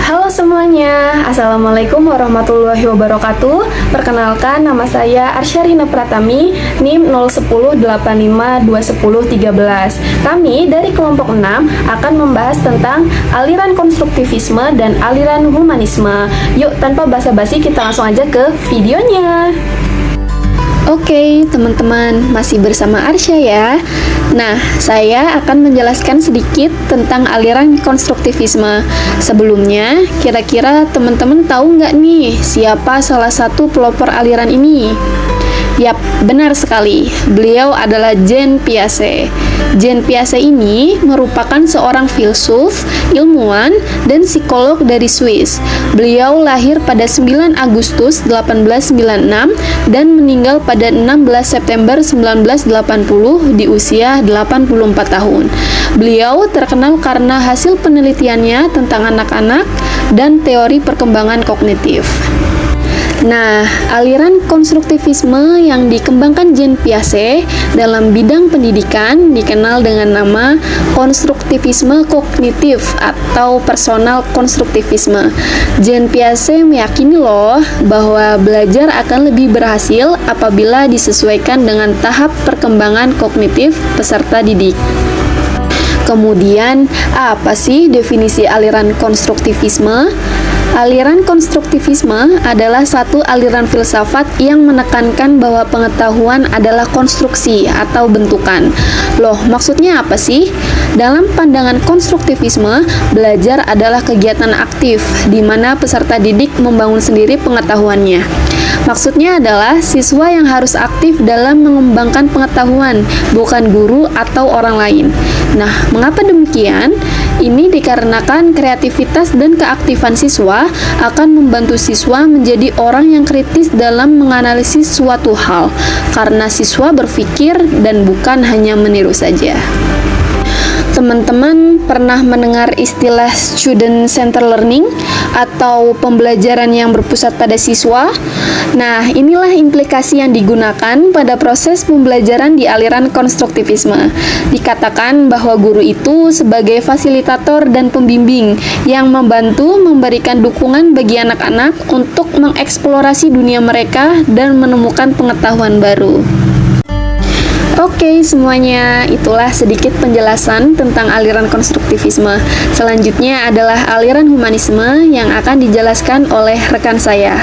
Halo semuanya, Assalamualaikum warahmatullahi wabarakatuh. Perkenalkan, nama saya Arsyarina Pratami, NIM 0108521013. Kami dari kelompok 6 akan membahas tentang aliran konstruktivisme dan aliran humanisme. Yuk, tanpa basa-basi kita langsung aja ke videonya. Oke, teman-teman, masih bersama Arsya ya. Nah, saya akan menjelaskan sedikit tentang aliran konstruktivisme. Sebelumnya, kira-kira teman-teman tahu nggak nih siapa salah satu pelopor aliran ini? Yap, benar sekali. Beliau adalah Jean Piaget. Jean Piaget ini merupakan seorang filsuf, ilmuwan, dan psikolog dari Swiss. Beliau lahir pada 9 Agustus 1896 dan meninggal pada 16 September 1980 di usia 84 tahun. Beliau terkenal karena hasil penelitiannya tentang anak-anak dan teori perkembangan kognitif. Nah, aliran konstruktivisme yang dikembangkan Jean Piaget dalam bidang pendidikan dikenal dengan nama konstruktivisme kognitif atau personal konstruktivisme. Jean Piaget meyakini loh bahwa belajar akan lebih berhasil apabila disesuaikan dengan tahap perkembangan kognitif peserta didik. Kemudian, apa sih definisi aliran konstruktivisme? Aliran konstruktivisme adalah satu aliran filsafat yang menekankan bahwa pengetahuan adalah konstruksi atau bentukan. Loh, maksudnya apa sih? Dalam pandangan konstruktivisme, belajar adalah kegiatan aktif di mana peserta didik membangun sendiri pengetahuannya. Maksudnya adalah siswa yang harus aktif dalam mengembangkan pengetahuan, bukan guru atau orang lain. Nah, mengapa demikian? Ini dikarenakan kreativitas dan keaktifan siswa akan membantu siswa menjadi orang yang kritis dalam menganalisis suatu hal, karena siswa berpikir dan bukan hanya meniru saja. Teman-teman pernah mendengar istilah student center learning atau pembelajaran yang berpusat pada siswa? Nah, inilah implikasi yang digunakan pada proses pembelajaran di aliran konstruktivisme. Dikatakan bahwa guru itu sebagai fasilitator dan pembimbing yang membantu memberikan dukungan bagi anak-anak untuk mengeksplorasi dunia mereka dan menemukan pengetahuan baru. Oke semuanya, itulah sedikit penjelasan tentang aliran konstruktivisme. Selanjutnya adalah aliran humanisme yang akan dijelaskan oleh rekan saya.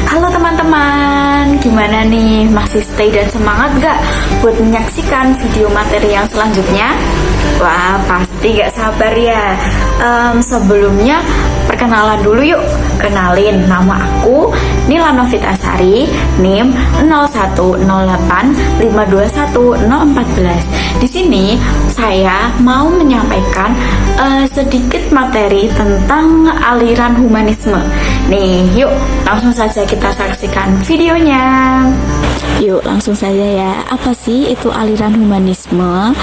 Halo teman-teman, gimana nih? Masih stay dan semangat gak buat menyaksikan video materi yang selanjutnya? Wah, pasti gak sabar ya. Sebelumnya perkenalan dulu yuk. Kenalin, nama aku Nila Novitasari, NIM 0108521014. Di sini saya mau menyampaikan sedikit materi tentang aliran humanisme. Nih, yuk langsung saja kita saksikan videonya. Yuk langsung saja ya. Apa sih itu aliran humanisme?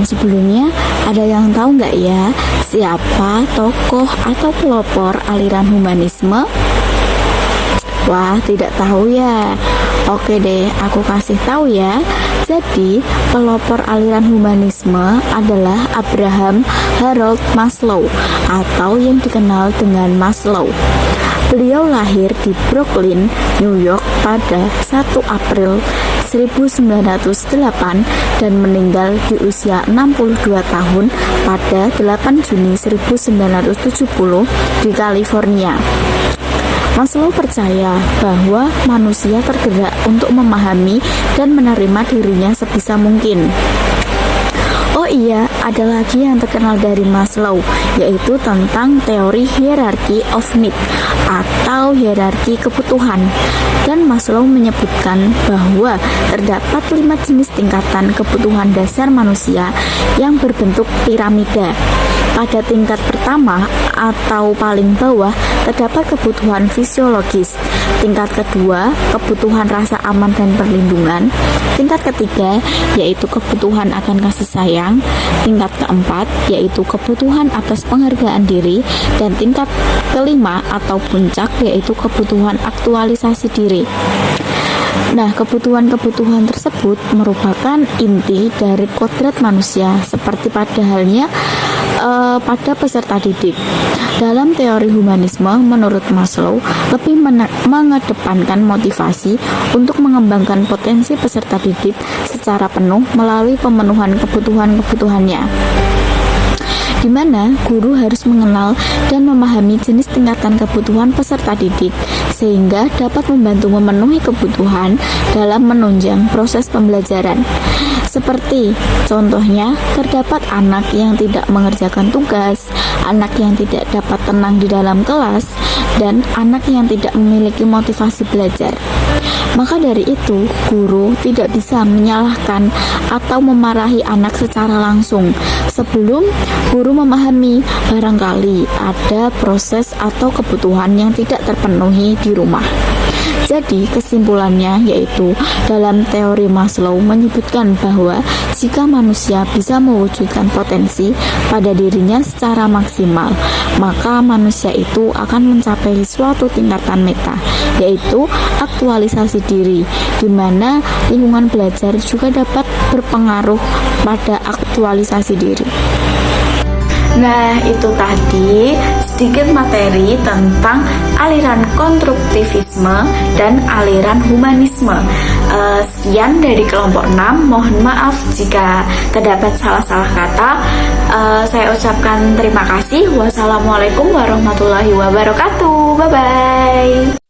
Sebelumnya ada yang tahu nggak ya siapa tokoh atau pelopor aliran humanisme? Wah, tidak tahu ya. Oke deh, aku kasih tahu ya. Jadi, pelopor aliran humanisme adalah Abraham Harold Maslow atau yang dikenal dengan Maslow. Beliau lahir di Brooklyn, New York pada 1 April 1908 dan meninggal di usia 62 tahun pada 8 Juni 1970 di California. Maslow percaya bahwa manusia tergerak untuk memahami dan menerima dirinya sebisa mungkin. Oh iya, ada lagi yang terkenal dari Maslow, yaitu tentang teori hierarchy of need atau hierarki kebutuhan. Dan Maslow menyebutkan bahwa terdapat 5 jenis tingkatan kebutuhan dasar manusia yang berbentuk piramida. Pada tingkat pertama atau paling bawah terdapat kebutuhan fisiologis. Tingkat kedua, kebutuhan rasa aman dan perlindungan. Tingkat ketiga, yaitu kebutuhan akan kasih sayang. Tingkat keempat, yaitu kebutuhan atas penghargaan diri. Dan tingkat kelima atau puncak, yaitu kebutuhan aktualisasi diri. Nah, kebutuhan-kebutuhan tersebut merupakan inti dari kodrat manusia, seperti pada halnya pada peserta didik. Dalam teori humanisme, menurut Maslow, lebih mengedepankan motivasi untuk mengembangkan potensi peserta didik secara penuh melalui pemenuhan kebutuhan-kebutuhannya, di mana guru harus mengenal dan memahami jenis tingkatan kebutuhan peserta didik sehingga dapat membantu memenuhi kebutuhan dalam menunjang proses pembelajaran. Seperti contohnya, terdapat anak yang tidak mengerjakan tugas, anak yang tidak dapat tenang di dalam kelas, dan anak yang tidak memiliki motivasi belajar. Maka dari itu, guru tidak bisa menyalahkan atau memarahi anak secara langsung sebelum guru memahami barangkali ada proses atau kebutuhan yang tidak terpenuhi di rumah. Jadi kesimpulannya yaitu dalam teori Maslow menyebutkan bahwa jika manusia bisa mewujudkan potensi pada dirinya secara maksimal, maka manusia itu akan mencapai suatu tingkatan meta, yaitu aktualisasi diri, di mana lingkungan belajar juga dapat berpengaruh pada aktualisasi diri. Nah, itu tadi sedikit materi tentang aliran konstruktivisme dan aliran humanisme. Sekian dari kelompok 6. Mohon maaf jika terdapat salah-salah kata. Saya ucapkan terima kasih. Wassalamualaikum warahmatullahi wabarakatuh. Bye-bye.